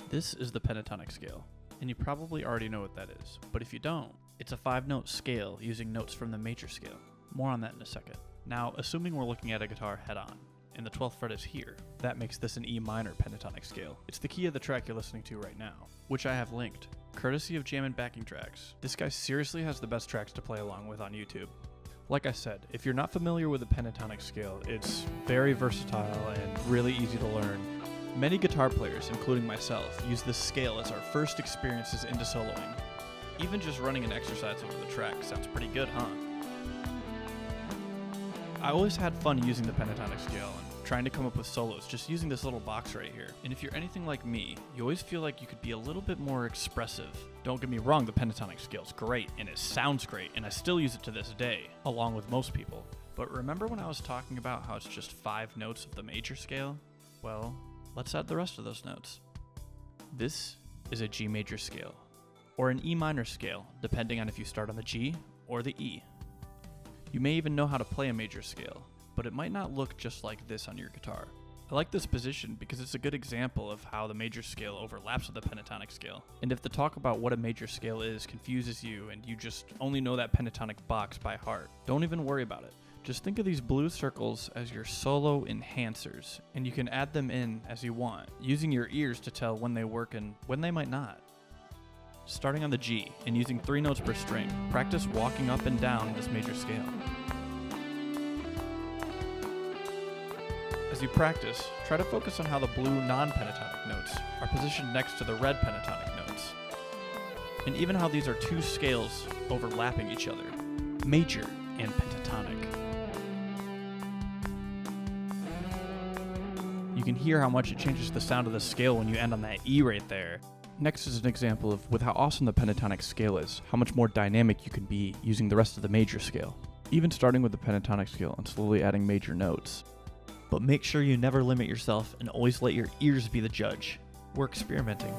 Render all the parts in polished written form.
This is the pentatonic scale, and you probably already know what that is, but if you don't, it's a 5-note scale using notes from the major scale. More on that in a second. Now, assuming we're looking at a guitar head-on, and the 12th fret is here, that makes this an E minor pentatonic scale. It's the key of the track you're listening to right now, which I have linked, courtesy of Jammin' Backing Tracks. This guy seriously has the best tracks to play along with on YouTube. Like I said, if you're not familiar with the pentatonic scale, it's very versatile and really easy to learn. Many guitar players, including myself, use this scale as our first experiences into soloing. Even just running an exercise over the track sounds pretty good, huh? I always had fun using the pentatonic scale and trying to come up with solos just using this little box right here. And if you're anything like me, you always feel like you could be a little bit more expressive. Don't get me wrong, the pentatonic scale's great and it sounds great, and I still use it to this day, along with most people. But remember when I was talking about how it's just 5 notes of the major scale? Well, let's add the rest of those notes. This is a G major scale, or an E minor scale, depending on if you start on the G or the E. You may even know how to play a major scale, but it might not look just like this on your guitar. I like this position because it's a good example of how the major scale overlaps with the pentatonic scale. And if the talk about what a major scale is confuses you and you just only know that pentatonic box by heart, don't even worry about it. Just think of these blue circles as your solo enhancers, and you can add them in as you want, using your ears to tell when they work and when they might not. Starting on the G and using 3 notes per string, practice walking up and down this major scale. As you practice, try to focus on how the blue non-pentatonic notes are positioned next to the red pentatonic notes, and even how these are 2 scales overlapping each other, major and pentatonic. You can hear how much it changes the sound of the scale when you end on that E right there. Next is an example of with how awesome the pentatonic scale is, how much more dynamic you can be using the rest of the major scale. Even starting with the pentatonic scale and slowly adding major notes. But make sure you never limit yourself and always let your ears be the judge. We're experimenting.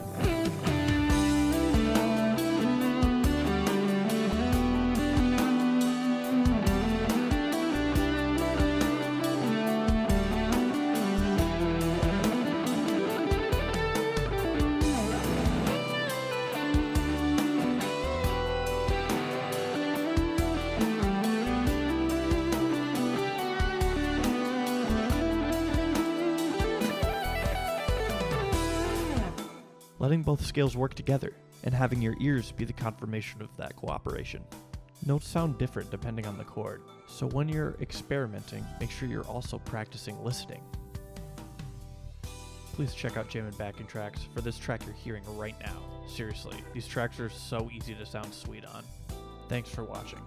Letting both scales work together, and having your ears be the confirmation of that cooperation. Notes sound different depending on the chord, so when you're experimenting, make sure you're also practicing listening. Please check out Jammin' Backing Tracks for this track you're hearing right now. Seriously, these tracks are so easy to sound sweet on. Thanks for watching.